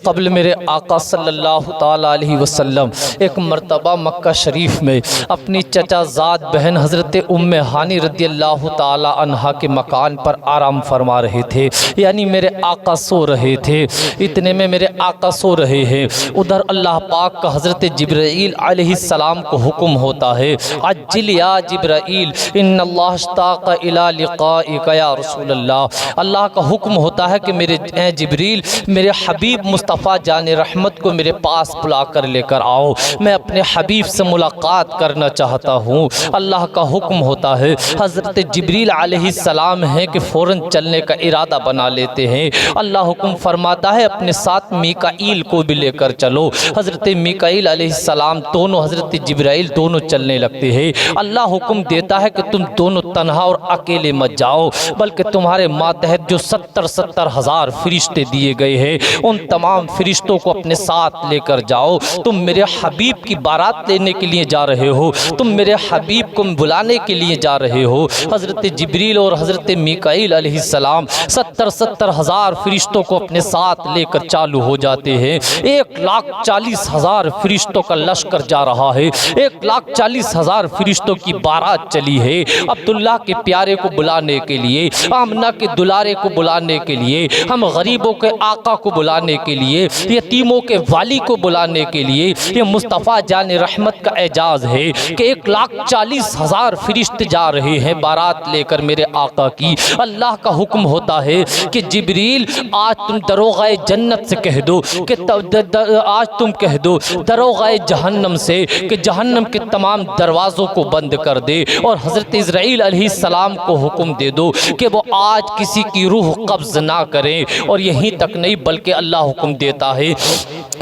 क़ब्ल मेरे आका सल्लल्लाहु ताला अलैहि वसल्लम एक मरतबा मक्का शरीफ में अपनी चचाज़ाद बहन हज़रत उम्मे हानी रदियल्लाहु ताला अन्हा के मकान पर आराम फरमा रहे थे, यानी मेरे आका सो रहे थे। इतने में मेरे आका सो रहे हैं, उधर अल्लाह पाक का हज़रत जिब्राईल अलैहिस्सलाम को हुक्म होता है, अज्जिल या जिब्राईल इन्नल्लाह इश्ताक़ इला लिक़ाइका या रसूलल्लाह। अल्लाह का हुक्म होता है कि मेरे जिब्रील मेरे हबीब मुस्तफ़ा जान रहमत को मेरे पास बुला कर लेकर आओ, मैं अपने हबीब से मुलाकात करना चाहता हूँ। अल्लाह का हुक्म होता है, हज़रत जिब्रील अलैहिस्सलाम हैं कि फ़ौरन चलने का इरादा बना लेते हैं। अल्लाह हुक्म फरमाता है अपने साथ मीकाईल को भी लेकर चलो। हज़रत मीकाईल अलैहिस्सलाम दोनों हज़रत जिब्राईल दोनों चलने लगते हैं। अल्लाह हुक्म देता है कि तुम दोनों तन्हा और अकेले मत जाओ, बल्कि तुम्हारे मातहत जो 70 हज़ार फरिश्ते दिए गए हैं उन तमाम फरिश्तों को अपने साथ लेकर जाओ। तुम मेरे हबीब की बारात लेने के लिए जा रहे हो, तुम मेरे हबीब को बुलाने के लिए जा रहे हो। हज़रत जिब्रील और हज़रत मीकाईल अलैहिस्सलाम 70 हज़ार फरिश्तों को अपने साथ लेकर चालू हो जाते हैं। 1,40,000 फरिश्तों का लश्कर जा रहा है, 1,40,000 फरिश्तों की बारात चली है अब्दुल्ला के प्यारे को बुलाने के लिए, आमना के दुलारे को बुलाने के लिए, हम गरीबों के आका को बुलाने के लिए, यतीमों के वाली को बुलाने के लिए। ये मुस्तफ़ा जान रहमत का एजाज़ है कि 1,40,000 फरिश्ते जा रहे हैं बारात लेकर मेरे आका की। अल्लाह का हुक्म होता है कि जिब्रील आज तुम दरोगाए जन्नत से कह दो कि आज तुम कह दो दरोगाए जहन्नम से कि जहन्नम के तमाम दरवाज़ों को बंद कर दे, और हज़रत इज़राइल अलैहिस्सलाम को हुक्म दे दो कि वो आज किसी की रूह कब्ज़ ना करें। और यहीं तक नहीं बल्कि अल्लाह हुक्म देता है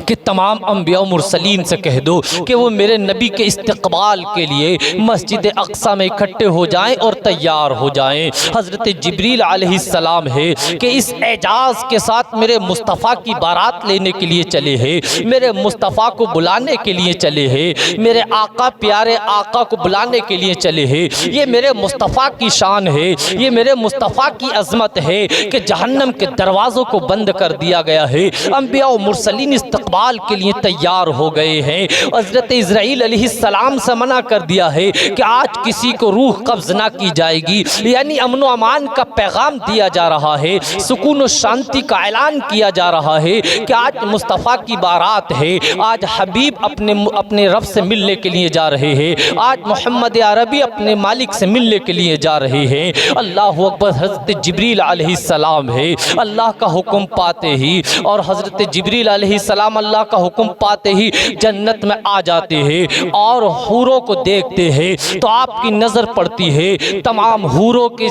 कि तमाम अंबिया मुरसलीन से कह दो कि वो मेरे नबी के इस्तकबाल के लिए मस्जिद अक्सा में इकट्ठे हो जाएं और तैयार हो जाएं। हज़रत जिब्रील अलैहिस्सलाम है कि इस एजाज़ के साथ मेरे मुस्तफ़ा की बारात लेने के लिए चले हैं, मेरे मुस्तफ़ा को बुलाने के लिए चले हैं, मेरे आका प्यारे आका को बुलाने के लिए चले हैं। ये मेरे मुस्तफ़ा की शान है, ये मेरे मुस्तफ़ा की अज़मत है कि जहन्नम के दरवाज़ों को बंद कर दिया गया है, अंबिया और मुरसलीन इस्तकबाल के लिए तैयार हो गए हैं। हज़रत इज़राइल अलैहिस्सलाम से मना कर दिया है कि आज किसी को रूह कब्ज़ ना की जाएगी, यानी अमन व अमान का पैगाम दिया जा रहा है, सुकून और शांति का ऐलान किया जा रहा है कि आज मुस्तफ़ा की बारात है, आज हबीब अपने रब से मिलने के लिए जा रहे हैं, आज मोहम्मद अरबी अपने मालिक से मिलने के लिए जा रहे हैं। अल्लाहु अकबर। हज़रत जिब्रील अलैहिस्सलाम है, अल्लाह का हुक्म पाते ही और हज़रत जिब्रील अलैहिस्सलाम अल्लाह का हुक्म पाते ही जन्नत में आ जाते हैं और हूरों को देखते हैं तो आपकी नज़र पड़ती है तमाम हूरों की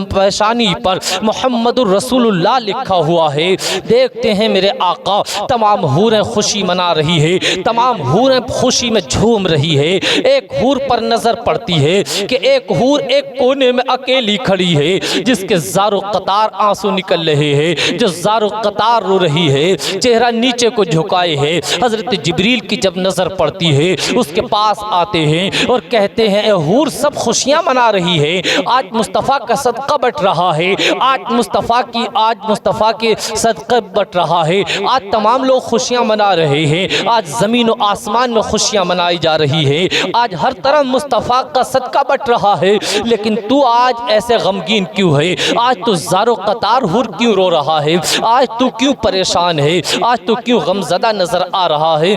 पेशानी पर मोहम्मदुर रसूलुल्लाह लिखा हुआ है। देखते हैं मेरे आका तमाम हूरें खुशी मना रही है, तमाम हूरें खुशी में झूम रही है। एक हूर पर नज़र पड़ती है कि एक हूर एक कोने में अकेली खड़ी है जिसके ज़ारो कतार आंसू निकल रहे हैं, जो ज़ारो कतार रो रही है, चेहरा नीचे को झुकाए है। हज़रत जिब्रील की जब नज़र पड़ती है उसके पास आते हैं और कहते हैं ए हूर सब खुशियाँ मना रही है, आज मुस्तफ़ा का सदका बट रहा है, आज मुस्तफ़ा के सदक़े बट रहा है, आज तमाम लोग खुशियाँ मना रहे हैं, आज ज़मीन और आसमान में खुशियाँ मनाई जा रही है, आज हर तरफ मुस्तफ़ा का सदका बट रहा है, लेकिन तू आज ऐसे गमगीन क्यों है, आज तू ज़ारो कतार हुर क्यों रो रहा है, आज तू क्यों परेशान है, आज तू क्यों गमज़दा नज़र आ रहा है।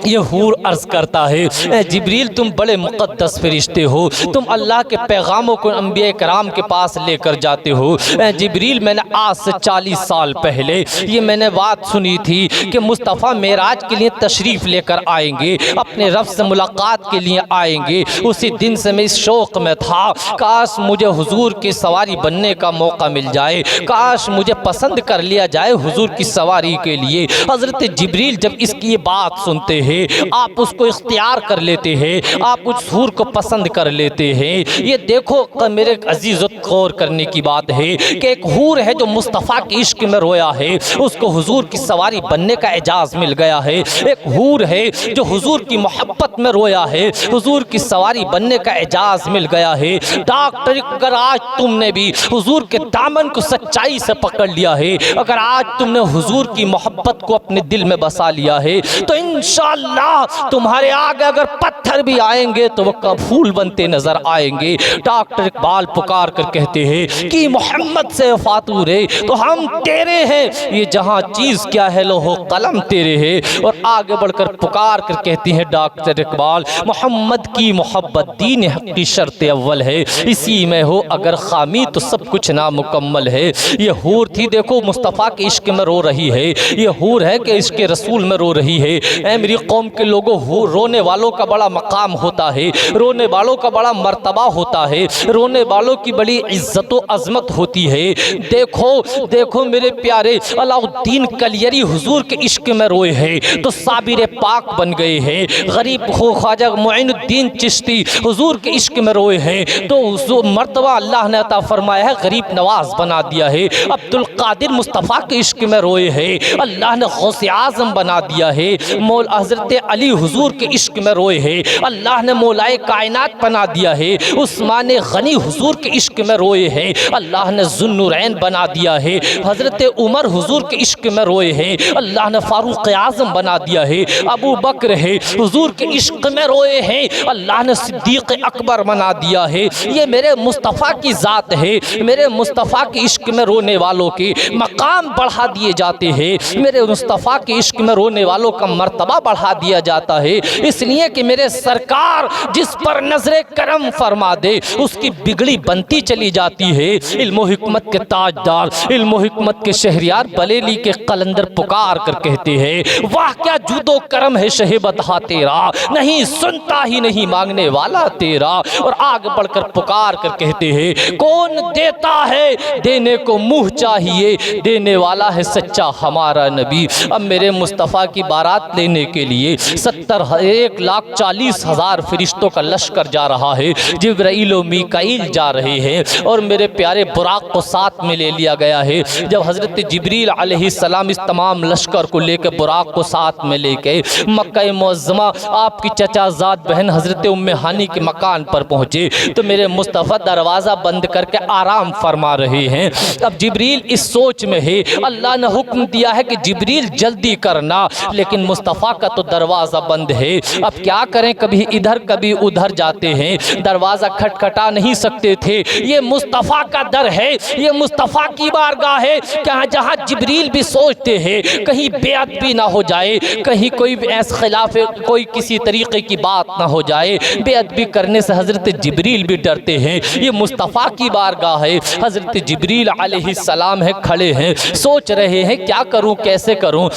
ये हूर अर्ज़ करता है ए जिब्रील तुम बड़े मुक़द्दस फरिश्ते हो, तुम अल्लाह के पैगामों को अंबिया कराम के पास लेकर जाते हो। ए जिब्रील मैंने आज से 40 साल पहले ये मैंने बात सुनी थी कि मुस्तफ़ा मेराज के लिए तशरीफ़ लेकर आएंगे, अपने रब से मुलाकात के लिए आएंगे। उसी दिन से मैं इस शौक़ में था काश मुझे हुजूर की सवारी बनने का मौका मिल जाए, काश मुझे पसंद कर लिया जाए हुजूर की सवारी के लिए। हज़रत जिब्रील जब इसकी ये बात सुनते हैं आप उसको इख्तियार कर लेते हैं, आप उस हूर को पसंद कर लेते हैं। ये देखो मेरे अजीज़ गौर करने की बात है कि एक हूर है जो मुस्तफ़ा के इश्क में रोया है, उसको हुजूर की सवारी बनने का एजाज़ मिल गया है। एक हूर है जो हुजूर की मोहब्बत में रोया है, हुजूर की सवारी बनने का एजाज़ मिल गया है। डॉक्टर अगर आज तुमने भी हुजूर के दामन को सच्चाई से पकड़ लिया है, अगर आज तुमने तुमने हुजूर की मोहब्बत को अपने दिल में बसा लिया है तो इंशाअल्लाह तुम्हारे आगे अगर पत्थर भी आएंगे तो वो कब फूल बनते नजर आएंगे। डॉक्टर इकबाल पुकार कर कहते हैं कि मोहम्मद से फातूर है तो हम तेरे हैं, ये जहां चीज क्या है लोहो कलम तेरे है। और आगे बढ़कर पुकार कर कहती हैं डॉक्टर इकबाल, मोहम्मद की मोहब्बत दीन हक की शर्त अव्वल है, इसी में हो अगर खामी तो सब कुछ नामुकम्मल है। ये हूर थी देखो मुस्तफ़ा के इश्क में रो रही है, ये हूर है कि इश्क रसूल में रो रही है। ऐ मेरी कौम के लोगों, रोने वालों का बड़ा मकाम होता है, रोने वालों का बड़ा मर्तबा होता है, रोने वालों की बड़ी इज्जत व अजमत होती है। देखो देखो मेरे प्यारे, अलाउद्दीन कलियरी हुजूर के इश्क में रोए हैं तो साबिर पाक बन गए हैं। गरीब ख्वाजा मुइनुद्दीन चिश्ती हुजूर के इश्क में रोए हैं तो उस मर्तबा अल्लाह ने अता फरमाया है, गरीब नवाज बना दिया है। अब्दुल कादिर मुस्तफ़ा के इश्क में रोए हैं, अल्लाह ने गौसे आज़म बना दिया है। मौल हज़रत अली हुजूर के इश्क में रोए हैं, अल्लाह ने मौलाए कायनात बना दिया है। उस्मान गनी हुजूर के इश्क में रोए हैं, अल्लाह ने ज़ुन्नुरैन बना दिया है। हज़रत उमर हुजूर के इश्क में रोए हैं, अल्लाह ने फारूक आज़म बना दिया है। अबू बकर है हुजूर के इश्क में रोए हैं, अल्लाह ने सिद्दीक़ अकबर बना दिया है। ये मेरे मुस्तफ़ा की ज़ात है, मेरे मुस्तफ़ा के इश्क में रोने वालों के मकाम बढ़ा दिए जाते हैं, मेरे मुस्तफ़ा के इश्क में रोने वालों का मर्तबा बढ़ा दिया जाता है। इसलिए कि मेरे सरकार जिस पर नजरे करम फरमा दे उसकी बिगड़ी बनती चली जाती है। इल्म हिकमत के ताजदार, इल्म हिकमत के शहरियार बरेली के कलंदर पुकार कर कहते हैं, वाह क्या जुदो करम है शहीबतहा तेरा, नहीं सुनता ही नहीं मांगने वाला तेरा। और आगे बढ़कर पुकार कर कहते हैं, कौन देता है देने को मुँह चाहिए, देने वाला है सच्चा हमारा नबी। अब मेरे मुस्तफ़ा की बारात लेने के लिए 1,40,000 फरिश्तों का लश्कर जा रहा है। जिब्राइल और मीकाईल जा रहे हैं और मेरे प्यारे बुराक को साथ में ले लिया गया है। जब हज़रत जिब्रील अलैहिस्सलाम इस तमाम लश्कर को लेकर बुराक को साथ में लेके मक्का मुअज़्ज़मा आपकी चचाज़ाद बहन हज़रत उम्मे हानी के मकान पर पहुँचे तो मेरे मुस्तफ़ा दरवाज़ा बंद करके आराम फरमा रहे हैं। अब जिब्रील इस सोच में है, अल्लाह ने हुक्म दिया है कि जिब्रील जल्दी करना, लेकिन मुस्तफ़ा का तो दरवाज़ा बंद है। अब क्या करें, कभी इधर कभी उधर जाते हैं, दरवाज़ा खटखटा नहीं सकते थे। ये मुस्तफ़ा का दर है, ये मुस्तफ़ा की बारगाह है, जहाँ जिब्रील भी सोचते हैं कहीं बेअदबी ना हो जाए, कहीं कोई ऐसा खिलाफ कोई किसी तरीके की बात ना हो जाए। बेअदबी करने से हज़रत जिब्रील भी डरते हैं। ये मुस्तफ़ा की बारगाह है, हज़रत जिब्रील अलैहिस्सलाम है खड़े हैं, सोच रहे हैं क्या करूं कैसे करूं।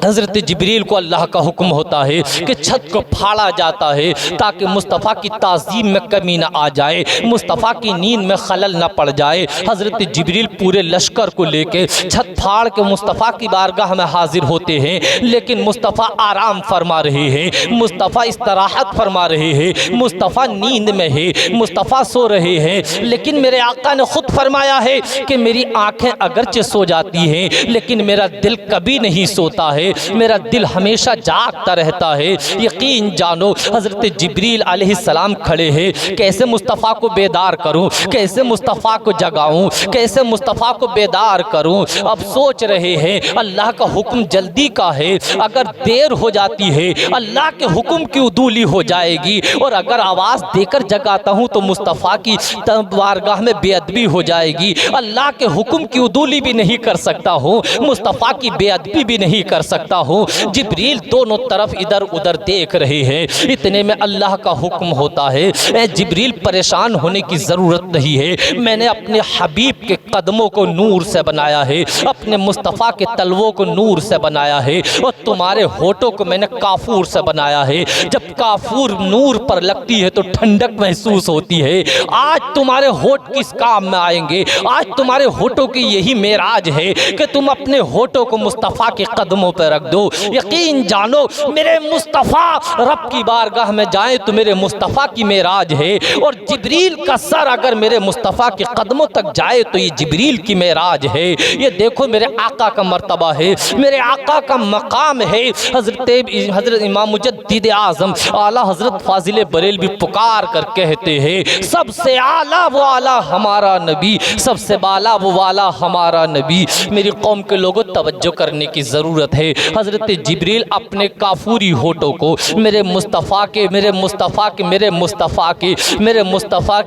हज़रत जिब्रील को अल्लाह का हुक्म होता है कि छत को फाड़ा जाता है ताकि मुस्तफ़ा की ताज़ीम में कमी ना आ जाए, मुस्तफ़ा की नींद में खलल ना पड़ जाए। हज़रत जिब्रील पूरे लश्कर को लेके छत फाड़ के मुस्तफ़ा की बारगाह में हाजिर होते हैं, लेकिन मुस्तफ़ा आराम फरमा रहे हैं, मुस्तफ़ा इस्तराहत फरमा रहे हैं, मुस्तफ़ा नींद में है, मुस्तफ़ा सो रहे हैं। लेकिन मेरे आका ने खुद फरमाया है कि मेरी आँखें अगरचे सो जाती हैं लेकिन मेरा दिल कभी नहीं सोता है, मेरा दिल हमेशा जागता रहता है। यकीन जानो हज़रत जिब्रील अलैहिस्सलाम खड़े हैं, कैसे मुस्तफ़ा को बेदार करूं, कैसे मुस्तफ़ा को जगाऊं, कैसे मुस्तफ़ा को बेदार करूं। अब सोच रहे हैं अल्लाह का हुक्म जल्दी का है, अगर देर हो जाती है अल्लाह के हुक्म की उदूली हो जाएगी, और अगर आवाज़ देकर जगाता हूं तो मुस्तफ़ा की बारगाह में बेअदबी हो जाएगी। अल्लाह के हुक्म की उदूली भी नहीं कर सकता हूँ, मुस्तफ़ा की बेअदबी भी नहीं कर सकता हूँ। जिब्रील दोनों तरफ इधर उधर देख रहे हैं, इतने में अल्लाह का हुक्म होता है, ए जिब्रील परेशान होने की ज़रूरत नहीं है, मैंने अपने हबीब के कदमों को नूर से बनाया है, अपने मुस्तफ़ा के तलवों को नूर से बनाया है, और तुम्हारे होठों को मैंने काफूर से बनाया है। जब काफूर नूर पर लगती है तो ठंडक महसूस होती है। आज तुम्हारे होठ किस काम में आएंगे, आज तुम्हारे होठों की यही मेराज है कि तुम अपने होठों को मुस्तफ़ा के कदमों पर रख दो। यकीन जानो मेरे मुस्तफ़ा रब की बारगाह में जाए तो मेरे मुस्तफ़ा की मेराज है, और जिब्रील का सर अगर मेरे मुस्तफ़ा के कदमों तक जाए तो ये जिब्रील की मेराज है। ये देखो मेरे आका का मर्तबा है, मेरे आका का मकाम है। हज़रत इमाम मुजद्दिद आज़म आला हज़रत फ़ाज़िल बरेलवी पुकार कर कहते हैं, सबसे आला वो आला हमारा नबी, सबसे बाला वो वाला हमारा नबी। मेरी कौम के लोगों तवज्जो करने की ज़रूरत है। हज़रत जिब्रील अपने काफूरी होठों को मेरे मुस्तफ़ा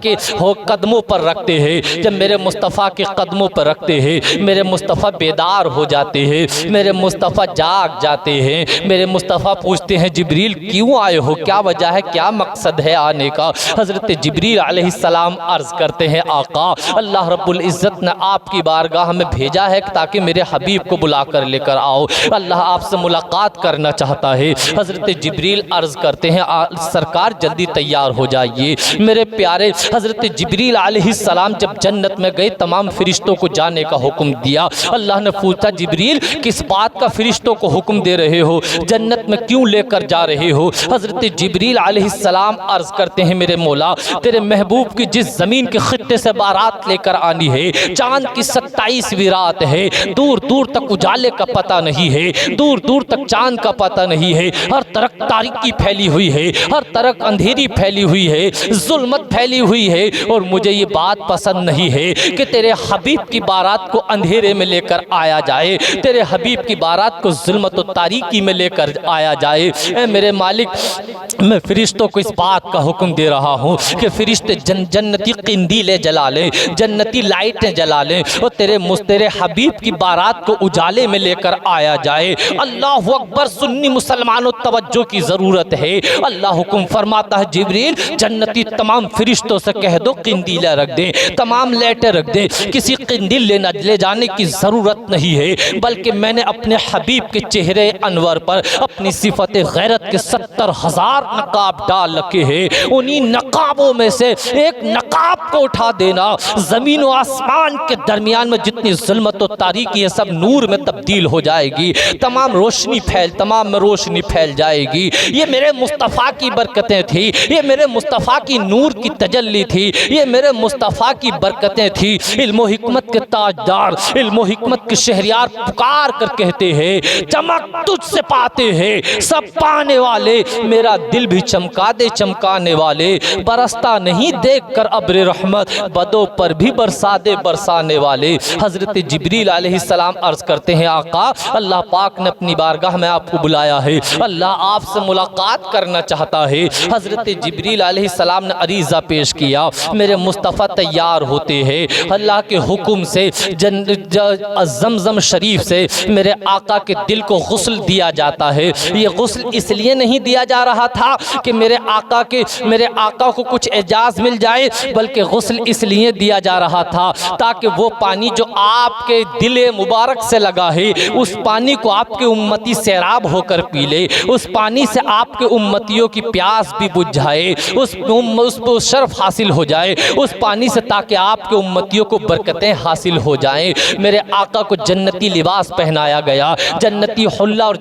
के हो कदमों पर रखते हैं। जब मेरे मुस्तफ़ा के कदमों पर रखते हैं, मेरे मुस्तफ़ा बेदार हो जाते हैं, मेरे मुस्तफ़ा जाग जाते हैं। मेरे मुस्तफ़ा पूछते हैं जिब्रील क्यों आए हो, क्या वजह है, क्या मकसद है आने का। हज़रत जिब्रील अलैहिस्सलाम अर्ज़ करते हैं आका अल्लाह रब्बुल इज़्ज़त ने आपकी बारगाह में भेजा है ताकि मेरे हबीब को बुला कर लेकर आओ। अल्लाह आपसे मुलाकात करना चाहता है। हज़रत जिब्रील अर्ज़ करते हैं सरकार जल्दी तैयार हो जाइए। मेरे प्यारे हज़रत जिब्रील अलैहिस्सलाम जब जन्नत में गए तमाम फरिश्तों को जाने का हुक्म दिया। अल्लाह ने पूछा जिब्रील किस बात का फरिश्तों को हुक्म दे रहे हो, जन्नत में क्यों लेकर जा रहे हो। हज़रत जिब्रील अलैहिस्सलाम अर्ज़ करते हैं मेरे मौला तेरे महबूब की जिस ज़मीन के खित्ते से बारात लेकर आनी है, चाँद की 27वीं रात है, दूर दूर तक उजाले का पता नहीं है, दूर दूर तक चाँद का पता नहीं है, हर तरफ तारीकी फैली हुई है, हर तरफ अंधेरी फैली हुई है, जुल्मत फैली हुई है। और मुझे ये बात पसंद नहीं है कि तेरे हबीब की बारात को अंधेरे में लेकर आया जाए, तेरे हबीब की बारात को जुल्मत और तारीकी में लेकर आया जाए। मेरे मालिक मैं फरिश्तों को इस बात का हुक्म दे रहा हूँ कि फरिश्ते जन्नती क़िंदीलें जला लें, जन्नती लाइटें जला लें और तेरे हबीब की बारात को उजाले में लेकर आया जाए। अल्लाह अकबर। सुन्नी मुसलमानों तवज्जो की ज़रूरत है। अल्लाह हुक्म फरमाता है जिब्रील जन्नती तमाम फरिश्तों से कह दो क़िंदीलें रख दें, तमाम लाइटें रख दें, किसी क़िंदील ले जाने की ज़रूरत नहीं है, बल्कि मैंने अपने हबीब के चेहरे अनवर पर अपनी सिफत गैरत के 70,000 नकाब डाल रखे हैं। उन्हीं नकाबों में से एक नकाब को उठा देना, ज़मीन और आसमान के दरमियान में जितनी ज़ुल्मत और तारीकी है सब नूर में तब्दील हो जाएगी, तमाम रोशनी फैल जाएगी। ये मेरे मुस्तफ़ा की बरकतें थी, ये मेरे मुस्तफ़ा की नूर की तजल्ली थी, ये मेरे मुस्तफ़ा की बरकतें थी। इल्म और हिकमत के ताजदार, इल्म और हिकमत के शहरियार पुकार कर कहते हैं चमक तुझसे पाते हैं सब पाने वाले, मेरा दिल भी चमका दे चमकाने वाले, बरसता नहीं देख कर अब्र रहमत, बदों पर भी बरसा दे बरसाने वाले। हज़रत जिब्रील अलैहिस्सलाम अर्ज़ करते हैं आका अल्लाह पाक ने अपनी बारगाह में आपको बुलाया है, अल्लाह आपसे मुलाकात करना चाहता है। हज़रत जिब्रील अलैहिस्सलाम ने अरीज़ा पेश किया, मेरे मुस्तफ़ा तैयार होते हैं। अल्लाह के हुक्म से ज़मज़म शरीफ से मेरे आका के दिल को गुस्ल दिया जाता है। ये गुस्ल इसलिए नहीं दिया जा रहा था कि मेरे आका को कुछ एजाज़ मिल जाए, बल्कि गुस्ल इसलिए दिया जा रहा था ताकि वो पानी जो आपके दिले मुबारक से लगा है उस पानी को आपके उम्मती सैराब होकर पी ले, उस पानी से आपके उम्मतियों की प्यास भी बुझ जाए, उस शर्फ हासिल हो जाए उस पानी से, ताकि आपके उम्मतियों को बरकतें हासिल हो जाएं। मेरे आका को जन्नती लिबास पहनाया गया, जन्नती हुल्ला और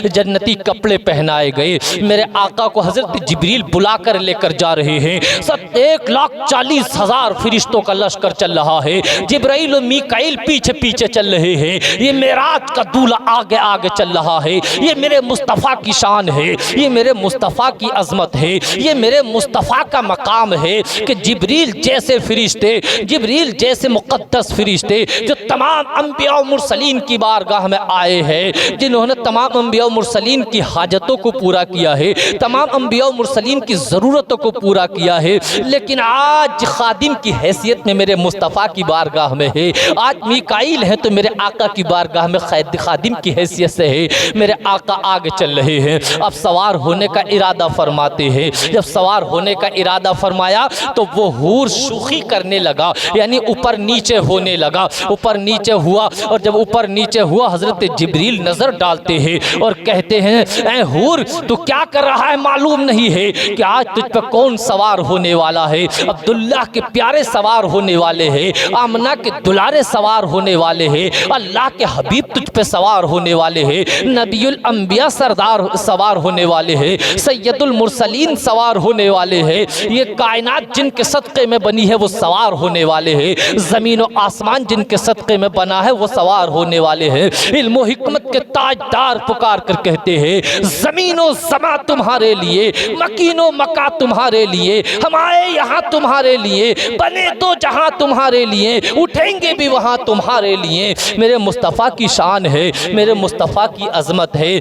जन्नती कपड़े पहनाए गए। मेरे आका को हज़रत जिब्रील बुला कर लेकर जा रहे हैं। सब 1,40,000 फरिश्तों का लश्कर चल रहा है, जिब्राइल और मीकाईल पीछे पीछे चल रहे हैं। ये मेराज का दूल्हा आगे आगे चल रहा है। ये मेरे मुस्तफ़ा की शान है, ये मेरे मुस्तफ़ा की अज़मत है, ये मेरे मुस्तफ़ा का मकाम है कि जिब्रील जैसे फरिश्ते, जिब्रील जैसे मुक़द्दस फरिश्ते जो तमाम अंबिया और मुरसलीन की बारगाह में आए हैं, जिन्होंने तमाम अंबिया और मुरसलीन की हाजतों को पूरा किया है, तमाम अंबिया और मुरसलीन की ज़रूरतों को पूरा किया है, लेकिन आज खादिम की हैसियत में मेरे मुस्तफ़ा की बारगाह में है। आज मीकाईल है तो मेरे आका की बारगाह में खादिम की हैसियत से है। मेरे आका आगे चल रहे हैं, अब सवार होने का इरादा फरमाते हैं। जब सवार होने का इरादा फरमाया तो वो हूर शुखी करने लगा, यानी ऊपर नीचे होने लगा, ऊपर नीचे हुआ। और जब ऊपर नीचे हुआ हज़रत जिब्रील नज़र डालते हैं और कहते हैं ऐ हूर तू क्या कर रहा है, मालूम नहीं है कि आज तुझ पर कौन सवार होने वाला है। अब्दुल्लाह के प्यारे सवार होने वाले हैं, आमना के दुलारे सवार होने वाले हैं, अल्लाह के हबीब तुझ पे सवार होने वाले हैं, नबीउल अंबिया सरदार सवार होने वाले हैं, सैयदुल मुरसलीन सवार होने वाले हैं। ये कायनात जिनके सदक़े में बनी है वो सवार होने वाले हैं, ज़मीन और आसमान जिनके सदक़े में बना है वो सवार होने वाले हैं। इल्म हिकमत के ताजदार पुकार कर कहते हैं ज़मीनो ज़मा तुम्हारे लिए, मकीनो मका तुम्हारे लिए, हम आए यहाँ तुम्हारे लिए, बने तो जहाँ तुम्हारे लिए, उठेंगे भी वहाँ तुम्हारे लिए। सुनिए, मेरे मुस्तफ़ा की शान है, मेरे मुस्तफ़ा की अज़मत है।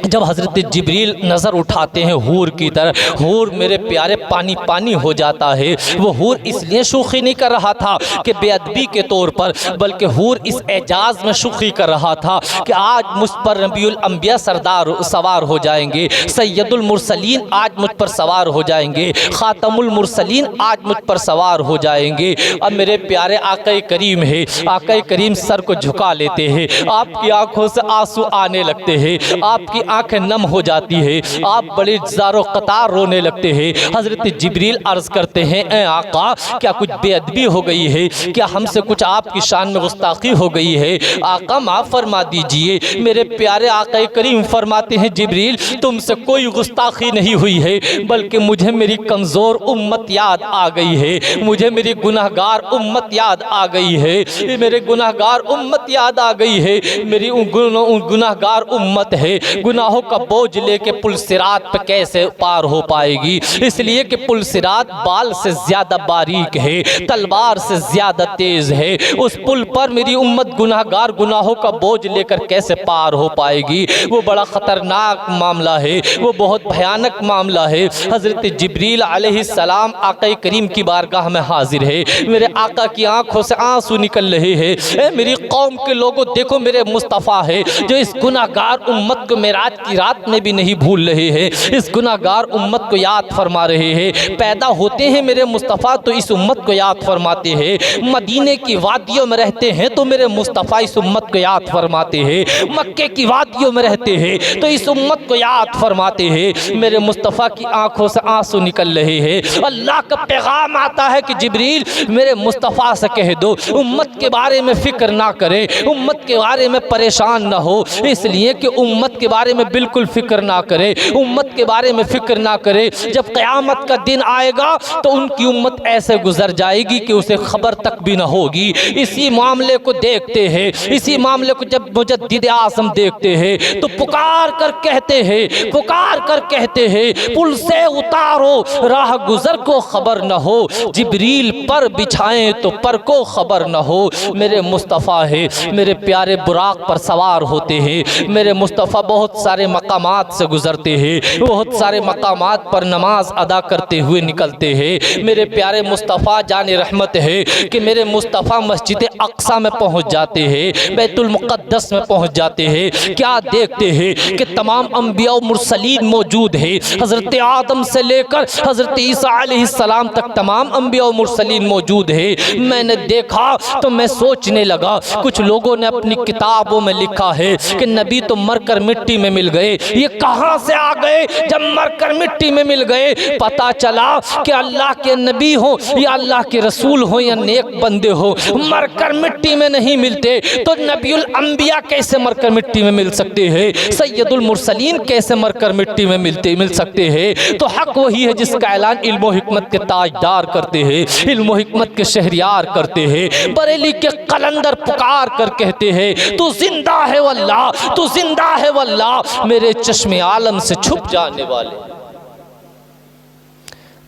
जब हज़रत जिब्रील नज़र उठाते हैं हूर की तरफ, हूर मेरे प्यारे पानी पानी हो जाता है। वो हूर इसलिए शुखी नहीं कर रहा था कि बेअदबी के तौर पर, बल्कि हूर इस एजाज़ में शुखी कर रहा था कि आज मुझ पर नबीउल अंबिया सरदार सवार हो जाएंगे, सैयदुल मुरसलीन आज मुझ पर सवार हो जाएंगे, ख़ातमुल मुरसलीन आज मुझ पर सवार हो जाएंगे। अब मेरे प्यारे आक़ा करीम है, आक़ा करीम सर को झुका लेते हैं, आपकी आंखों से आंसू आने लगते हैं, आपकी आंखें नम हो जाती है, आप बड़े ज़ारो कतार रोने लगते हैं। हज़रत जिब्रील अर्ज़ करते हैं, ए आका क्या कुछ बेअदबी हो गई है, क्या हमसे कुछ आपकी शान में गुस्ताखी हो गई है? आका माफ़ फरमा दीजिए। मेरे प्यारे आका करीम फरमाते हैं, जिब्रील तुमसे कोई गुस्ताखी नहीं हुई है, बल्कि मुझे मेरी कमज़ोर उम्मत याद आ गई है, मुझे मेरी गुनाहगार उम्मत याद आ गई है, मेरे गुनाहगार उम्मत याद आ गई है। मेरी गुनाहगार उम्मत है, गुनाहों का बोझ लेके पुल सिरात पे कैसे पार हो पाएगी? इसलिए कि पुल सिरात बाल से ज़्यादा बारीक है, तलवार से ज़्यादा तेज़ है। उस पुल पर मेरी उम्मत गुनाहगार गुनाहों का बोझ लेकर कैसे पार हो पाएगी? वो बड़ा ख़तरनाक मामला है, वो बहुत भयानक मामला है। हज़रत जिब्रील अलैहिस्सलाम आक़ा करीम की बारगाह में हाजिर है। मेरे आका की आंखों से आंसू निकल रहे हैं। मेरी कौम के लोगों देखो, मेरे मुस्तफ़ा है जो इस गुनाहगार उम्मत को मेराज की रात में भी नहीं भूल रहे हैं, इस गुनाहगार उम्मत को याद फरमा रहे हैं। पैदा होते हैं मेरे मुस्तफ़ा तो इस उम्मत को याद फरमाते हैं, मदीने की वादियों में रहते हैं तो मेरे मुस्तफ़ा इस उम्मत को याद फरमाते हैं, मक्के की वादियों में रहते हैं तो इस उम्मत को याद फरमाते हैं। मेरे मुस्तफ़ा की आंखों से आंसू निकल रहे हैं। अल्लाह का पैगाम आता है कि जिब्रील मेरे मुस्तफ़ा से कह दो उम्मत के बारे में फ़िक्र ना करे, उम्मत के बारे में परेशान ना हो, इसलिए कि उम्मत के बारे में बिल्कुल फ़िक्र ना करे, उम्मत के बारे में फ़िक्र ना करे। जब क़यामत का दिन आएगा तो उनकी उम्मत ऐसे गुजर जाएगी कि उसे खबर तक भी ना होगी। इसी मामले को देखते हैं, इसी मामले को जब मुजद्दिद आज़म देखते हैं तो पुकार कर कहते हैं, पुकार कर कहते हैं, पुल से उतारो राह गुजर को खबर न हो, जिब्रील पर बिछाएं तो पर को खबर न हो। मेरे मुस्तफ़ा है, मेरे प्यारे बुराक पर सवार होते हैं। मेरे मुस्तफ़ा बहुत सारे मकामात से गुजरते हैं, बहुत सारे मकामात पर नमाज अदा करते हुए निकलते हैं। मेरे प्यारे मुस्तफ़ा जाने रहमत है कि मेरे मुस्तफ़ा मस्जिद अक्सा में पहुँच जाते हैं, बैतुल मुक़द्दस में पहुँच जाते हैं। क्या देखते हैं कि तमाम अंबिया और मुरसलीन मौजूद है, हज़रत आदम से लेकर हज़रत ईसा अलैहिस्सलाम तक तमाम अंबिया और मुरसलीन मौजूद है। मैंने देखा तो मैं सोचने लगा, कुछ लोगों ने अपनी किताबों में लिखा है कि नबी तो मरकर मिट्टी में मिल गए। ये कहाँ से आ गए जब मरकर मिट्टी में मिल गए? पता चला कि अल्लाह के नबी हो या अल्लाह के रसूल हो या नेक बंदे हो, मरकर मिट्टी में नहीं मिलते तो नबीउल अंबिया कैसे मरकर मिट्टी में मिल सकते हैं? सैयदुल मुरसलीन कैसे मरकर मिट्टी में मिल सकते हैं? तो हक वही है जिसका ऐलान इल्म हिकमत के ताजदार करते हैं, इल्म हिकमत के शहरियार करते हैं। बरेली के कलंदर पुकार कर कहते हैं, तू जिंदा है वल्लाह, तू जिंदा है वल्लाह, मेरे चश्मे आलम से छुप जाने वाले।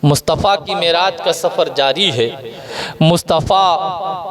मुस्तफ़ा की मेराज का सफ़र जारी है। मुस्तफ़ा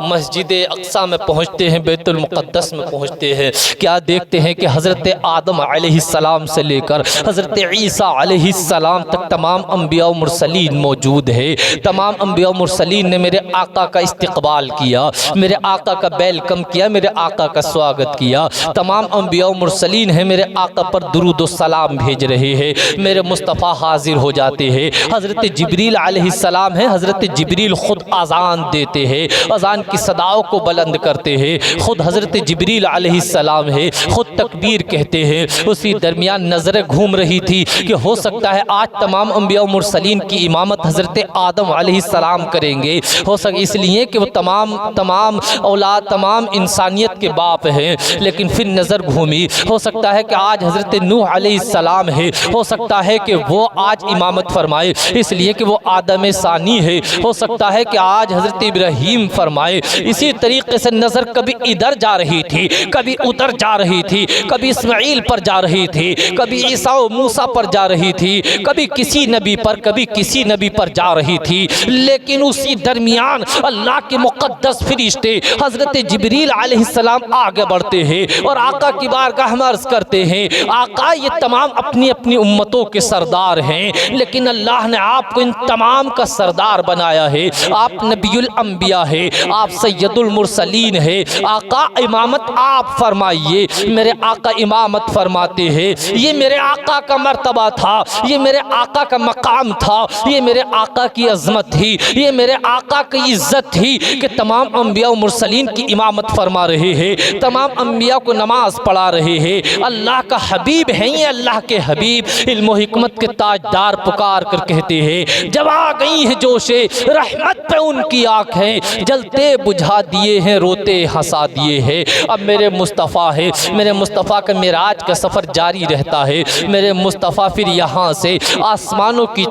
मस्जिद अक्सा में पहुँचते हैं, बैतुल मुक़द्दस में पहुँचते हैं। क्या देखते हैं कि हज़रत आदम अलैहिस्सलाम से लेकर हज़रत ईसा अलैहिस्सलाम तक तमाम अंबिया और मुरसलीन मौजूद है। तमाम अंबिया और मुरसलीन ने मेरे आका का इस्तक़बाल किया, मेरे आका का वेलकम किया, मेरे आका का स्वागत किया। तमाम अंबिया और मुरसलीन हैं मेरे आका पर दुरूद व सलाम भेज रहे हैं। मेरे मुस्तफ़ा हाजिर हो जाते हैं। हज़रत जिब्रील अलैहिस्सलाम है, हज़रत जिब्रील ख़ुद अज़ान देते हैं, अज़ान की सदाओं को बुलंद करते हैं। ख़ुद हज़रत जिब्रील अलैहिस्सलाम है, ख़ुद तकबीर कहते हैं। उसी दरमियान नज़रें घूम रही थी कि हो सकता है आज तमाम अंबिया और मुरसलीन की इमामत हज़रत आदम अलैहिस्सलाम करेंगे। हो सके इसलिए कि वो तमाम औलाद, तमाम इंसानियत के बाप हैं। लेकिन फिर नज़र घूमी, हो सकता है कि आज हज़रत नूह अलैहिस्सलाम है, हो सकता है कि वो आज इमामत फरमाए। इसलिए इसलिए कि वो आदम सानी है। हो सकता है कि आज हज़रत इब्राहीम फरमाए, इसी तरीके से नज़र कभी इधर जा रही थी, कभी उधर जा रही थी, कभी इस्माइल पर जा रही थी, कभी ईसा और मूसा पर जा रही थी, कभी किसी नबी पर, कभी किसी नबी पर जा रही थी। लेकिन उसी दरमियान अल्लाह के मुक़द्दस फरिश्ते हज़रत जिब्रील अलैहिस्सलाम आगे बढ़ते हैं और आका की बारगाह में अर्ज़ करते हैं, आका ये तमाम अपनी अपनी उम्मतों के सरदार हैं, लेकिन अल्लाह ने आपको इन तमाम का सरदार बनाया है। आप नबीउल अंबिया है, आप सैयदुल मुरसलीन है। आका इमामत आप फरमाइए। मेरे आका इमामत फरमाते हैं, ये मेरे आका का मर्तबा था, ये मेरे आका का मकाम था, ये मेरे आका की अज़मत थी, ये मेरे आका की इज़्ज़त थी कि तमाम अंबिया और मुरसलीन की इमामत फरमा रहे हैं, तमाम अंबिया को नमाज पढ़ा रहे हैं। अल्लाह का हबीब हैं ये, अल्लाह के हबीब इल्म व हिकमत के ताजदार पुकार कर कहते हैं, जब आ गई है जोशे रहमत पे उनकी आँखें, जलते बुझा दिए हैं, रोते हंसा दिए हैं। अब मेरे मुस्तफ़ा है, मेरे मुस्तफ़ा का मिराज का सफ़र जारी रहता है। मेरे मुस्तफ़ा फिर यहाँ से आसमानों की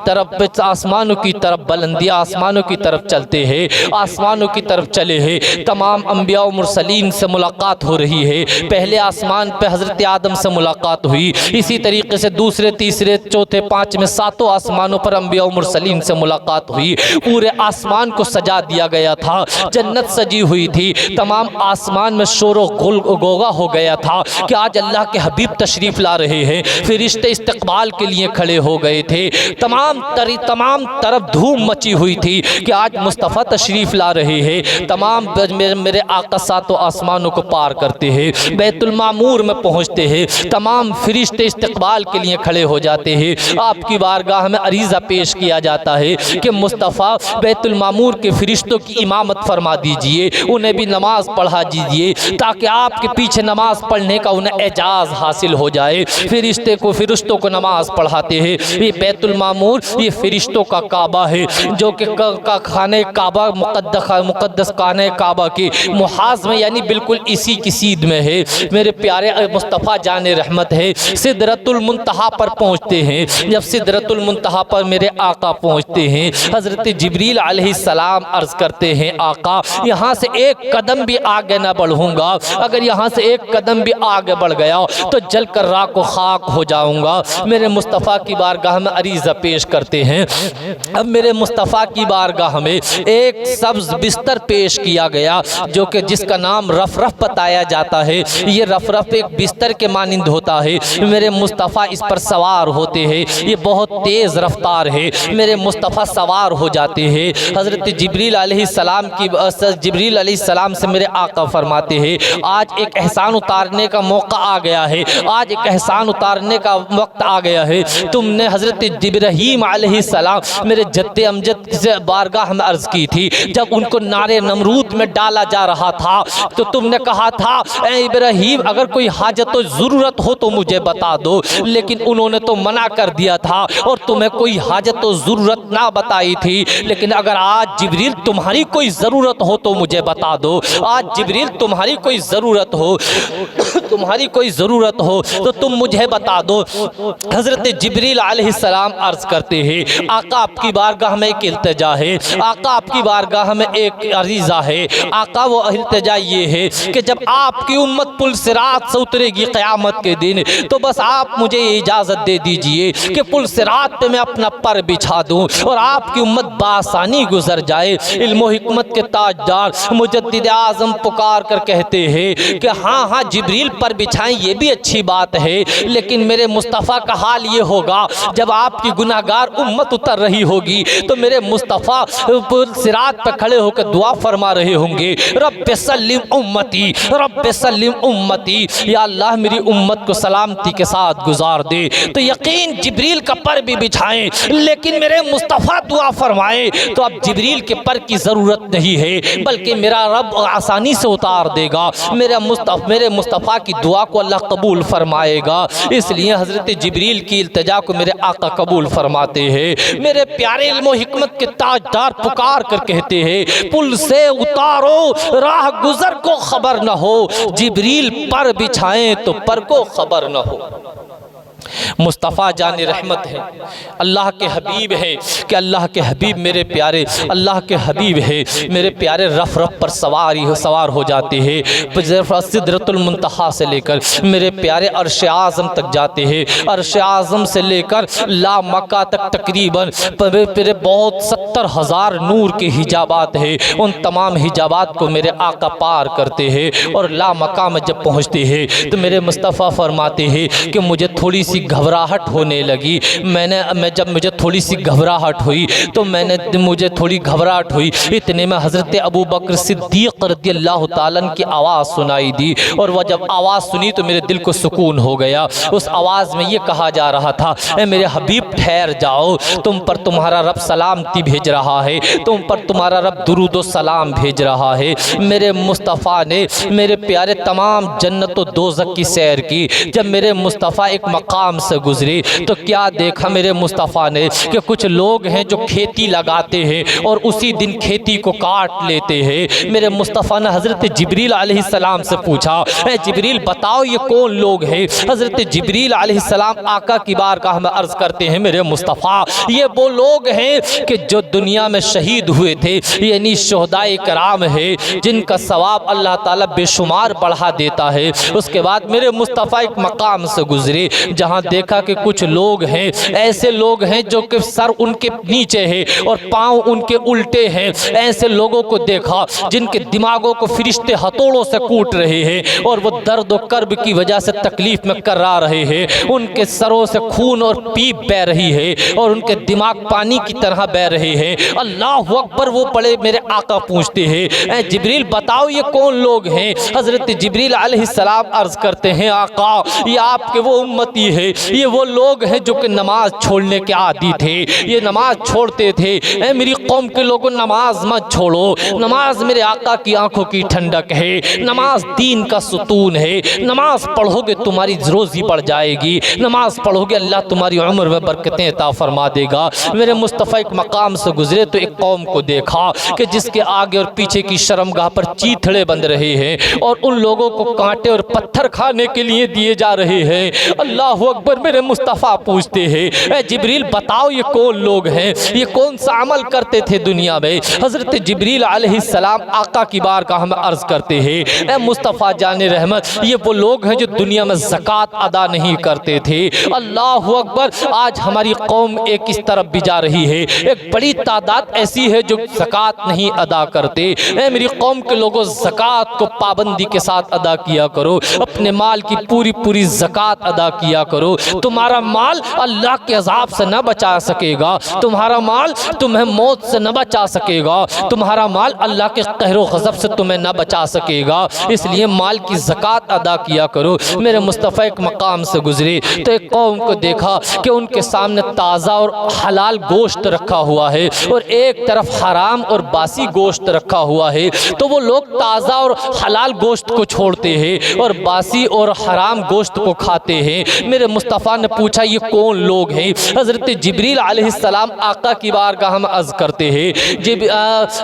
तरफ बुलंदियाँ आसमानों की तरफ चलते हैं, आसमानों की तरफ चले हैं। तमाम अंबिया और मुरसलीन से मुलाकात हो रही है। पहले आसमान पे हज़रत आदम से मुलाकात हुई, इसी तरीके से दूसरे, तीसरे, चौथे, पाँचवें, सातों आसमानों पर अंबिया और मुरसलीन से मुलाकात हुई। पूरे आसमान को सजा दिया गया था, जन्नत सजी हुई थी, तमाम आसमान में शोर गोगा हो गया था कि आज अल्लाह के हबीब तशरीफ़ ला रहे हैं। फरिश्ते इस्तकबाल के लिए खड़े हो गए थे। तमाम तरफ धूम मची हुई थी कि आज मुस्तफ़ा तशरीफ़ ला रहे हैं। तमाम मेरे आका सातों आसमानों को पार करते हैं, बैतुल मामूर में पहुँचते हैं। तमाम फरिश्ते इस्तकबाल के लिए खड़े हो जाते हैं। आपकी बारगाह में अरीज़ा पेश किया जाता है कि मुस्तफ़ा बैतुल मामूर के फरिश्तों की इमामत फरमा दीजिए, उन्हें भी नमाज पढ़ा दीजिए, ताकि आपके पीछे नमाज पढ़ने का उन्हें एजाज़ हासिल हो जाए। फरिश्तों को नमाज पढ़ाते हैं। ये बैतुल मामूर ये फरिश्तों का काबा है, जो कि खाने काबा मुक़द्दस खाने काबा के मुहाज़ में, यानी बिल्कुल इसी की सीध में है। मेरे प्यारे मुस्तफ़ा जाने रहमत है, सिदरतुल मुंतहा पर पहुँचते हैं। जब सिदरतुल मुंतहा पर मेरे आका पहुँचते हैं, हज़रत जिब्रील अलैहिस्सलाम अर्ज़ करते हैं, आका यहाँ से एक कदम भी आगे न बढ़ूँगा, अगर यहाँ से एक कदम भी आगे बढ़ गया तो जल कर राख व खाक हो जाऊँगा। मेरे मुस्तफ़ा की बारगाह में अरीज़ा पेश करते हैं। अब मेरे मुस्तफ़ा की बारगाह में एक सब्ज़ बिस्तर पेश किया गया, जो कि जिसका नाम रफ़रफ़ बताया जाता है। ये रफ़रफ़ एक बिस्तर के मानिंद होता है। मेरे मुस्तफ़ा इस पर सवार होते हैं। ये बहुत तेज़ रफ्तार है। मेरे मुस्तफ़ा सवार हो जाते हैं। हज़रत जिब्रील अलैहिस्सलाम से मेरे आका फरमाते हैं, आज एक एहसान उतारने का मौका आ गया है, आज एक एहसान उतारने का वक्त आ गया है। तुमने हज़रत इब्राहीम अलैहिस्सलाम मेरे जद्दे अमजद से बारगाह में अर्ज़ की थी, जब उनको नारे नमरूद में डाला जा रहा था तो तुमने कहा था, ए इब्राहीम अगर कोई हाजत व ज़रूरत हो तो मुझे बता दो, लेकिन उन्होंने तो मना कर दिया था और तुम्हें कोई हाजत व ज़रूरत ना बताई थी। लेकिन अगर आज जिब्रील तुम्हारी कोई ज़रूरत हो तो मुझे बता दो, आज जिब्रील तुम्हारी कोई ज़रूरत हो तो तुम मुझे बता दो। हज़रत जिब्रील अलैहिस्सलाम अर्ज़ करते हैं, आका आपकी बारगाह में एक इल्तिजा है, आका आपकी बारगाह में एक अरीज़ा है। आका वो इल्तिजा ये है कि जब आपकी उम्मत पुल सिरात से उतरेगी क़यामत के दिन, तो बस आप मुझे इजाज़त दे दीजिए कि पुल सिरात पे मैं अपना पर बिछा दूँ और आपकी उम्मत बासानी गुजर जाए। इल्म व हिकमत के ताजदार मुजद्दिद आज़म पुकार कर कहते हैं कि हाँ हाँ जिब्रील पर बिछाएं, ये भी अच्छी बात है, लेकिन मेरे मुस्तफ़ा का हाल ये होगा जब आपकी गुनाहगार उम्मत उतर रही होगी तो मेरे मुस्तफ़ा सिरात पर खड़े होकर दुआ फरमा रहे होंगे, रब्बे सल्लिम उम्मती, रब्बे सल्लिम उम्मती, या अल्लाह मेरी उम्मत को सलामती के साथ गुजार दे। तो यकीन जिब्रील का पर भी बिछाएं, लेकिन मेरे मुस्तफ़ा दुआ फरमाए तो अब जिब्रील के पर की ज़रूरत नहीं है, बल्कि मेरा रब आसानी से उतार देगा। मेरे मुस्तफ़ा की दुआ को अल्लाह कबूल फरमाएगा। इसलिए हज़रत जिब्रील की इल्तिजा को मेरे आका कबूल फरमाते हैं। मेरे प्यारे इल्म व हिकमत के ताजदार पुकार कर कहते हैं, पुल से उतारो राह गुजर को खबर न हो, जिब्रील पर बिछाएं तो पर को खबर न हो। मुस्तफ़ा जान रहमत है, अल्लाह के हबीब है कि अल्लाह के हबीब मेरे प्यारे अल्लाह के हबीब है मेरे प्यारे रफ रफ पर सवार हो जाते हैं। सिदरतुल मुंतहा से लेकर मेरे प्यारे अर्श आज़म तक जाते हैं। अर्श आज़म से लेकर ला मक्का तक तकरीबन मेरे बहुत 70,000 नूर के हिजाबात है। उन तमाम हिजाबात को मेरे आका पार करते हैं और ला मक्का में जब पहुँचते हैं तो मेरे मुस्तफ़ा फरमाते हैं कि मुझे थोड़ी सी घबराहट होने लगी। जब मुझे थोड़ी सी घबराहट हुई तो मुझे थोड़ी घबराहट हुई, इतने में हज़रत अबू बकर सिद्दीक़ रज़ियल्लाहु ताला अन्हु की आवाज़ सुनाई दी और वह जब आवाज़ सुनी तो मेरे दिल को सुकून हो गया। उस आवाज़ में ये कहा जा रहा था, ए मेरे हबीब ठहर जाओ, तुम पर तुम्हारा रब सलामती भेज रहा है, तुम पर तुम्हारा रब दुरूद व सलाम भेज रहा है। मेरे मुस्तफ़ा ने मेरे प्यारे तमाम जन्नत व दोज़ख की सैर की। जब मेरे मुस्तफ़ा एक मकाम से गुजरे तो क्या देखा मेरे मुस्तफ़ा ने कि कुछ लोग हैं जो खेती लगाते हैं और उसी दिन खेती को काट लेते हैं। मेरे मुस्तफ़ा ने हज़रत जिब्रील अलैहिस्सलाम से पूछा, ए जिब्रील बताओ ये कौन लोग हैं? हज़रत जिब्रील अलैहिस्सलाम आका की बारगाह में अर्ज़ करते हैं, मेरे मुस्तफ़ा ये वो लोग हैं कि जो दुनिया में शहीद हुए थे, यानी शुहदाए कराम है, जिनका सवाब अल्लाह ताला बेशुमार बढ़ा देता है। उसके बाद मेरे मुस्तफ़ा एक मकाम से गुजरे जहाँ देखा कि कुछ लोग हैं, ऐसे लोग हैं जो कि सर उनके नीचे है और पाँव उनके उल्टे हैं। ऐसे लोगों को देखा जिनके दिमागों को फरिश्ते हथौड़ों से कूट रहे हैं और वो दर्द और कर्ब की वजह से तकलीफ में कर्रा रहे हैं। उनके सरों से खून और पीप बह रही है और उनके दिमाग पानी की तरह बह रहे हैं। अल्लाह अकबर। वो बड़े मेरे आका पूछते हैं, ए जिब्रील बताओ ये कौन लोग हैं? हज़रत जिब्रील अलैहिस्सलाम अर्ज़ करते हैं, आका ये आपके वो उम्मती है, ये वो लोग हैं जो कि नमाज छोड़ने के आदी थे, ये नमाज छोड़ते थे। ए मेरी कौम के लोगों, नमाज मत छोड़ो। नमाज मेरे आका की आंखों की ठंडक है, नमाज दीन का सुतून है। नमाज पढ़ोगे तुम्हारी रोज़ी बढ़ जाएगी, नमाज पढ़ोगे अल्लाह तुम्हारी उम्र में बरकतें अता फरमा देगा। मेरे मुस्तफ़ा एक मकाम से गुजरे तो एक कौम को देखा कि जिसके आगे और पीछे की शर्मगाह पर चीथड़े बंध रहे हैं और उन लोगों को कांटे और पत्थर खाने के लिए दिए जा रहे हैं। अल्लाह अकबर। मेरे मुस्तफ़ा पूछते हैं, ए जिब्रील बताओ ये कौन लोग हैं, ये कौन सा अमल करते थे दुनिया में? हज़रत जिब्रील अलैहिस्सलाम आका की बारगाह में अर्ज़ करते हैं, ए मुस्तफ़ा जाने रहमत ये वो लोग हैं जो दुनिया में ज़कात अदा नहीं करते थे। अल्लाह अकबर। आज हमारी कौम एक इस तरफ भी जा रही है, एक बड़ी तादाद ऐसी है जो ज़कात नहीं अदा करते। ए मेरी कौम के लोगों, ज़कात को पाबंदी के साथ अदा किया करो, अपने माल की पूरी पूरी ज़कात अदा किया करो। तुम्हारा माल अल्लाह के अज़ाब से न बचा सकेगा, तुम्हारा माल तुम्हें मौत से न बचा सकेगा, तुम्हारा माल अल्लाह के कहरो ग़ज़ब से तुम्हें न बचा सकेगा। इसलिए माल की ज़कात अदा किया करो। मेरे मुस्तफ़ा एक मकाम से गुजरे तो एक कौम को देखा कि उनके सामने ताज़ा और हलाल गोश्त रखा हुआ है और एक तरफ हराम और बासी गोश्त रखा हुआ है। तो वो लोग ताज़ा और हलाल गोश्त को छोड़ते हैं और बासी और हराम गोश्त को खाते हैं। मेरे मुस्तफ़ा ने पूछा ये कौन लोग हैं? हज़रत जिब्रील अलैहिस्सलाम आका की बारगाह में अर्ज़ करते हैं,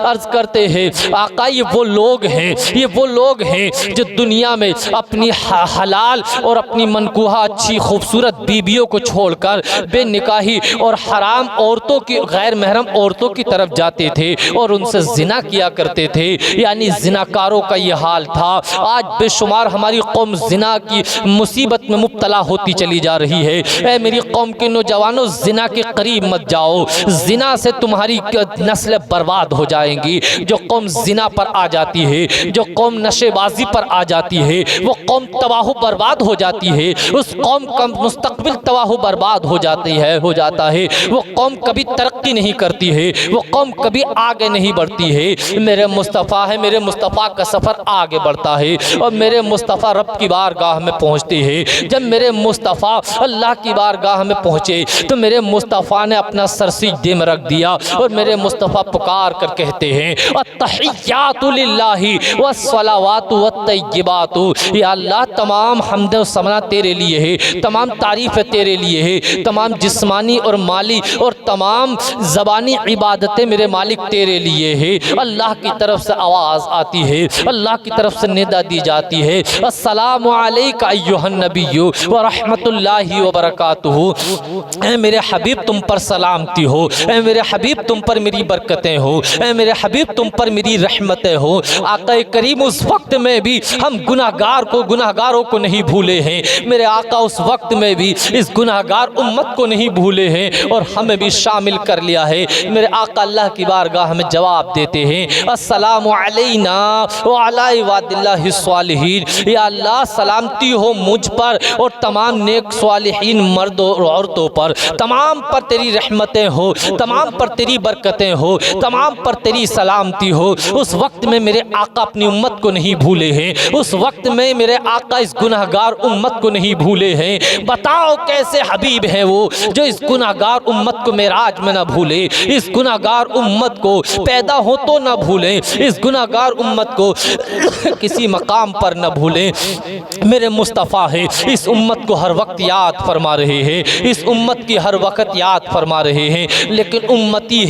अर्ज़ करते हैं, आका ये वो लोग हैं, ये वो लोग हैं जो दुनिया में अपनी हलाल और अपनी मनकूहा अच्छी खूबसूरत बीबियों को छोड़कर बेनिकाही और हराम औरतों की, गैर महरम औरतों की तरफ जाते थे और उनसे जिना किया करते थे। यानी जिनाकारों का ये हाल था। आज बेशुमार हमारी कौम जिना की मुसीबत में मुब्तला होती चली जा रही है। ऐ मेरी कौम के नौजवानों, जिना के करीब मत जाओ, जिना से तुम्हारी नस्लें बर्बाद हो जाएंगी। जो कौम जिना पर आ जाती है, जो कौम नशेबाजी पर आ जाती है, वो कौम तबाह बर्बाद हो जाती है। उस कौम का मुस्तकबिल तबाह बर्बाद हो जाता है। वो कौम कभी तरक्की नहीं करती है, वो कौम कभी आगे नहीं बढ़ती है। मेरे मुस्तफ़ा है, मेरे मुस्तफ़ा का सफ़र आगे बढ़ता है और मेरे मुस्तफ़ा रब की बारगाह में पहुँचते हैं। जब मेरे मुस्तफ़ा अल्लाह की बारगाह में पहुँचे तो मेरे मुस्तफ़ा ने अपना सर सिजदे में रख दिया और मेरे मुस्तफ़ा पुकार कर कहते हैं, अत्तहिय्यातु लिल्लाहि वस्सलावातु वत्तय्यिबातु। या अल्लाह, तमाम हम्द व सना तेरे लिए है, तमाम तारीफ़ें तेरे लिए है, तमाम जिस्मानी और माली और तमाम ज़बानी इबादतें मेरे मालिक तेरे लिए है। अल्लाह की तरफ से आवाज़ आती है, अल्लाह की तरफ से निदा दी जाती है, अस्सलामु अलैका अय्युहन नबिय्यु व रहमत रहमतुल्लाहि व बरकातुहू। ऐ मेरे हबीब तुम पर सलामती हो, ऐ मेरे हबीब तुम पर मेरी बरकतें हो, ऐ मेरे हबीब तुम पर मेरी रहमतें हो। आका करीम उस वक्त में भी हम गुनाहगारों को नहीं भूले हैं। मेरे आका उस वक्त में भी इस गुनाहगार उम्मत को नहीं भूले हैं और हमें भी शामिल कर लिया है। मेरे आका अल्लाह की बारगाह में जवाब देते हैं, अस्सलामु अलैना व अला इबादिल्लाहिस सालिहीन। या अल्लाह सलामती हो मुझ पर और तमाम नेक सालिहीन मर्दों और औरतों पर, तमाम पर तेरी रहमतें हो, तमाम पर तेरी बरकतें हो, तमाम पर तेरी सलामती हो। उस वक्त में मेरे आका अपनी उम्मत को नहीं भूले हैं, उस वक्त में मेरे आका इस गुनाहगार उम्मत को नहीं भूले हैं। बताओ कैसे हबीब हैं वो जो इस गुनाहगार उम्मत को मेराज में न भूले, इस गुनाहगार उम्मत को पैदा हो तो न भूले, इस गुनाहगार उम्मत को किसी मकाम पर न भूले। मेरे मुस्तफ़ा है, इस उम्मत को हर वक्त याद फरमा रहे हैं, इस उम्मत की हर वक्त याद फरमा रहे हैं, लेकिन उम्मती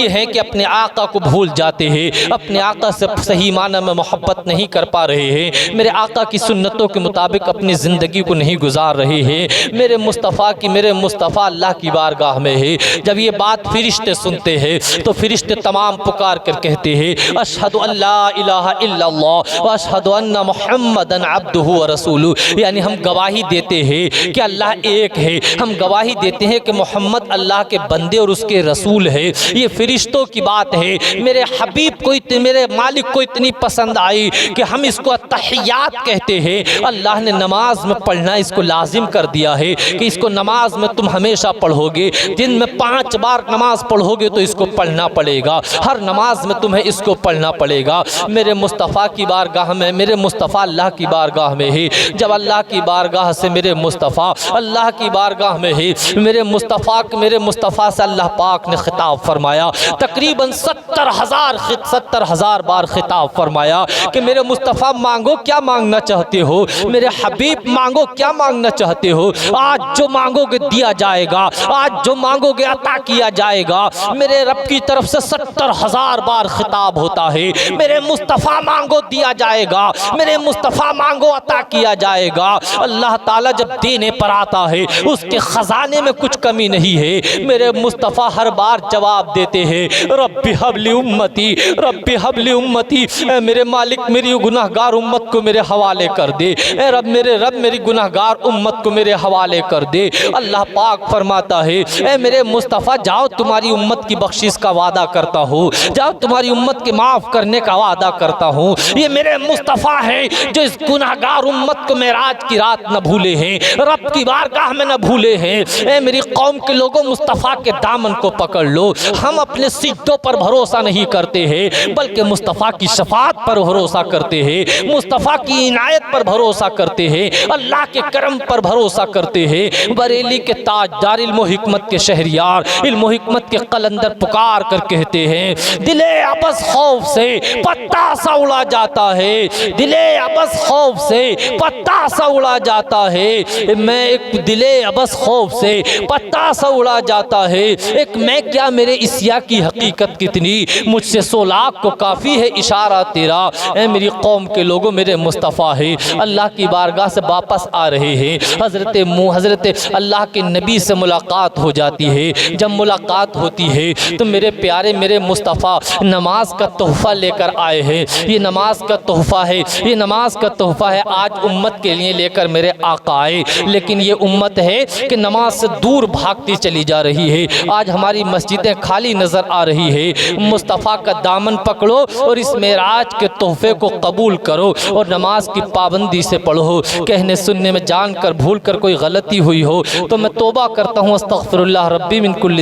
है कि अपने आका को भूल जाते हैं, अपने आका से सही माना में मोहब्बत नहीं कर पा रहे हैं, मेरे आका की सुन्नतों के मुताबिक अपनी ज़िंदगी को नहीं गुजार रहे हैं। मेरे मुस्तफ़ा अल्लाह की बारगाह में है। जब ये बात फरिश्ते सुनते हैं तो फरिश्ते तमाम पुकार कर कहते हैं, अशहदु अल्ला इलाहा इल्लल्लाह व अशहदु अन्ना मुहम्मदन अब्दुहु व रसूलुहु। यानी हम गवाही देते हैं कि अल्लाह एक है, हम गवाही देते हैं कि मोहम्मद अल्लाह के बंदे और उसके रसूल है। ये फरिश्तों की बात है। मेरे हबीब को, मेरे मालिक को इतनी पसंद आई कि हम इसको तहियात कहते हैं। अल्लाह ने नमाज में पढ़ना इसको लाजिम कर दिया है कि इसको नमाज में तुम हमेशा पढ़ोगे, दिन में 5 बार नमाज पढ़ोगे तो इसको पढ़ना पड़ेगा, हर नमाज में तुम्हें इसको पढ़ना पड़ेगा। मेरे मुस्तफ़ा की बारगाह में, मेरे मुस्तफ़ा अल्लाह की बारगाह में है। जब अल्लाह की बारगाह से मेरे मुस्तफ़ा अल्लाह की बारगाह में है, मेरे मुस्तफ़ा से अल्लाह पाक ने खिताब फरमाया, तकरीबन 70,000 बार खिताब फरमाया कि मेरे मुस्तफ़ा मांगो क्या मांगना चाहते हो, मेरे हबीब मांगो क्या मांगना चाहते हो, आज जो मांगोगे दिया जाएगा, आज जो मांगोगे अता किया जाएगा। मेरे रब की तरफ से 70,000 बार खिताब होता है, मेरे मुस्तफ़ा मांगो दिया जाएगा, मेरे मुस्तफ़ा मांगो अता किया जाएगा। अल्लाह ताला जब देने पर आता है उसके ख़जाने में कुछ कमी नहीं है। मेरे मुस्तफ़ा हर बार जवाब देते हैं, रब्बी हबली उम्मती, रब्बी हबली उम्मती। मेरे मालिक मेरी गुनाहगार उम्मत को मेरे हवाले कर दे, ए रब मेरी गुनाहगार उम्मत को मेरे हवाले कर दे। अल्लाह पाक फरमाता है, ए मेरे मुस्तफ़ा जाओ तुम्हारी उम्मत की बख्शिश का वादा करता हूँ, जाओ तुम्हारी उम्मत के माफ़ करने का वादा करता हूँ। ये मेरे मुस्तफ़ा है जो इस गुनाहगार उम्मत को मेराज की रात न भूले हैं, रब की बारगाह में न भूले हैं। ए मेरी कौम के लोगों, मुस्तफ़ा के दामन को पकड़ लो। हम अपने सिजदों पर भरोसा नहीं करते हैं बल्कि मुस्तफ़ा की शफाअत पर भरोसा करते हैं, मुस्तफ़ा की इनायत पर भरोसा करते हैं, अल्लाह के करम पर भरोसा करते हैं। बरेली के ताजदार इल्म हिकमत के शहरियार, इल्म हिकमत के कलंदर पुकार कर कहते हैं, दिले अबस खौफ से पत्ता सा उड़ा जाता है, दिले अबस खौफ से पत्ता सा उड़ा जाता है। मैं एक दिले अबस खौफ से पत्ता सा उड़ा जाता है, एक मैं क्या मेरे इसिया की हकीकत कितनी, मुझसे 100 लाख को काफ़ी है इशारा तेरा। ए मेरी कौम के लोगों, मेरे मुस्तफ़ा है अल्लाह की बारगाह से वापस आ रहे हैं। हज़रत अल्लाह के नबी से मुलाकात हो जाती है। जब मुलाकात होती है तो मेरे प्यारे मेरे मुस्तफ़ा नमाज का तोहफ़ा लेकर आए हैं। ये नमाज का तोहफ़ा है, ये नमाज का तोहफ़ा है आज उम्मत के लिए लेकर मेरे आका आए। लेकिन ये उम्मत है कि नमाज से दूर भागती चली जा रही है। आज हमारी मस्जिदें खाली नज़र आ रही है। मुस्तफ़ा का दामन पकड़ो और इस मेराज के तोहफ़े को कबूल करो और नमाज की पाबंदी से पढ़ो। कहने सुनने में जानकर भूल कर कोई गलती हुई हो तो मैं तौबा करता हूँ, अस्तग़फिरुल्लाह रब्बी मिन कुल्ली